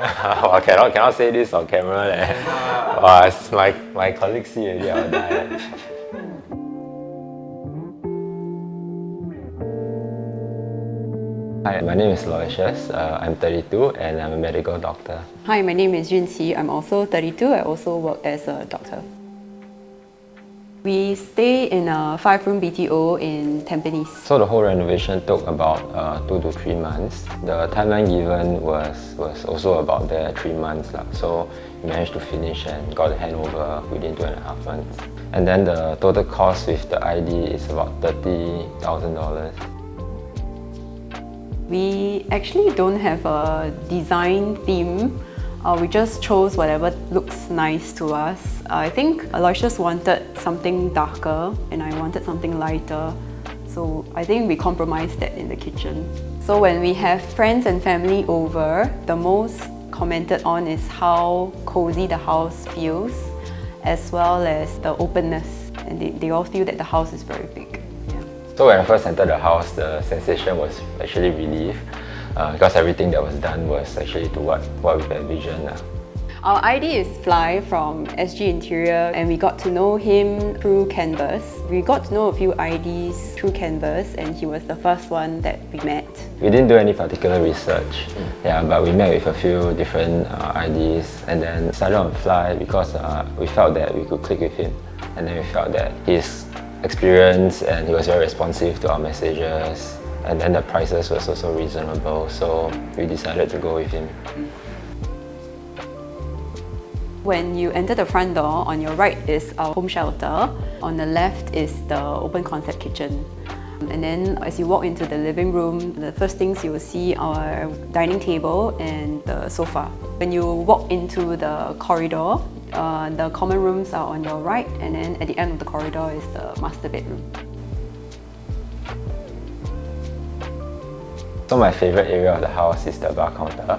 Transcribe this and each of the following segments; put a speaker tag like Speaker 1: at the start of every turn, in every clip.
Speaker 1: Oh, I cannot say this on camera. It's my colleagues see already, I'll die. Hi, my name is Aloysius. I'm 32 and I'm a medical doctor.
Speaker 2: Hi, my name is Yun Qi. I'm also 32. I also work as a doctor. We stay in a 5-room BTO in Tampines.
Speaker 1: So the whole renovation took about 2 to 3 months. The timeline given was also about there 3 months. So we managed to finish and got the handover within 2.5 months. And then the total cost with the ID is about $30,000.
Speaker 2: We actually don't have a design theme. We just chose whatever looks nice to us. I think Aloysius wanted something darker and I wanted something lighter. So I think we compromised that in the kitchen. So when we have friends and family over, the most commented on is how cozy the house feels, as well as the openness. And they all feel that the house is very big.
Speaker 1: So when I first entered the house, the sensation was actually relief because everything that was done was actually to what we envisioned.
Speaker 2: Our ID is Fly from SG Interior, and we got to know him through Canvas. We got to know a few IDs through Canvas, and he was the first one that we met.
Speaker 1: We didn't do any particular research, but we met with a few different IDs and then started on Fly because we felt that we could click with him, and then we felt that his experience and he was very responsive to our messages, and then the prices was also reasonable, so we decided to go with him.
Speaker 2: When you enter the front door, on your right is our home shelter, on the left is the open concept kitchen. And then as you walk into the living room, the first things you will see are dining table and the sofa. When you walk into the corridor, the common rooms are on your right, and then at the end of the corridor is the master bedroom.
Speaker 1: So my favorite area of the house is the bar counter.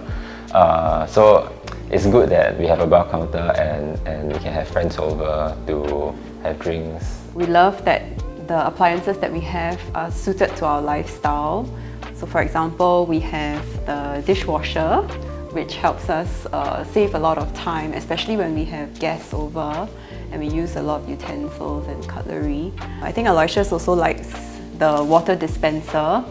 Speaker 1: So it's good that we have a bar counter and we can have friends over to have drinks.
Speaker 2: We love that the appliances that we have are suited to our lifestyle. So for example, we have the dishwasher, which helps us save a lot of time, especially when we have guests over and we use a lot of utensils and cutlery. I think Aloysius also likes the water dispenser.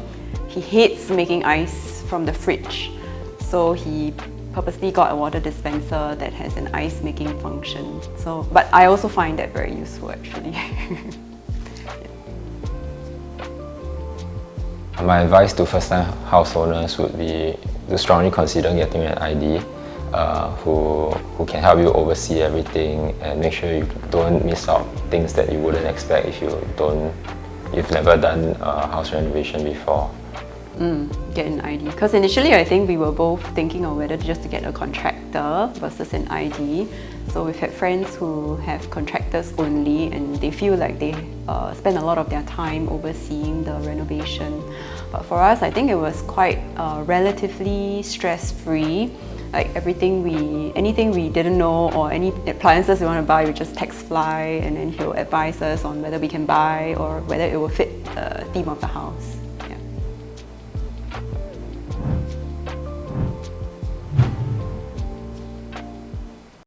Speaker 2: He hates making ice from the fridge, so he purposely got a water dispenser that has an ice making function. But I also find that very useful actually.
Speaker 1: My advice to first-time house owners would be to strongly consider getting an ID who can help you oversee everything and make sure you don't miss out things that you wouldn't expect if you've never done a house renovation before.
Speaker 2: Get an ID. Because initially I think we were both thinking of whether just to get a contractor versus an ID. So we've had friends who have contractors only and they feel like they spend a lot of their time overseeing the renovation. But for us, I think it was quite relatively stress-free. Like anything we didn't know or any appliances we want to buy, we just text Fly and then he'll advise us on whether we can buy or whether it will fit the theme of the house.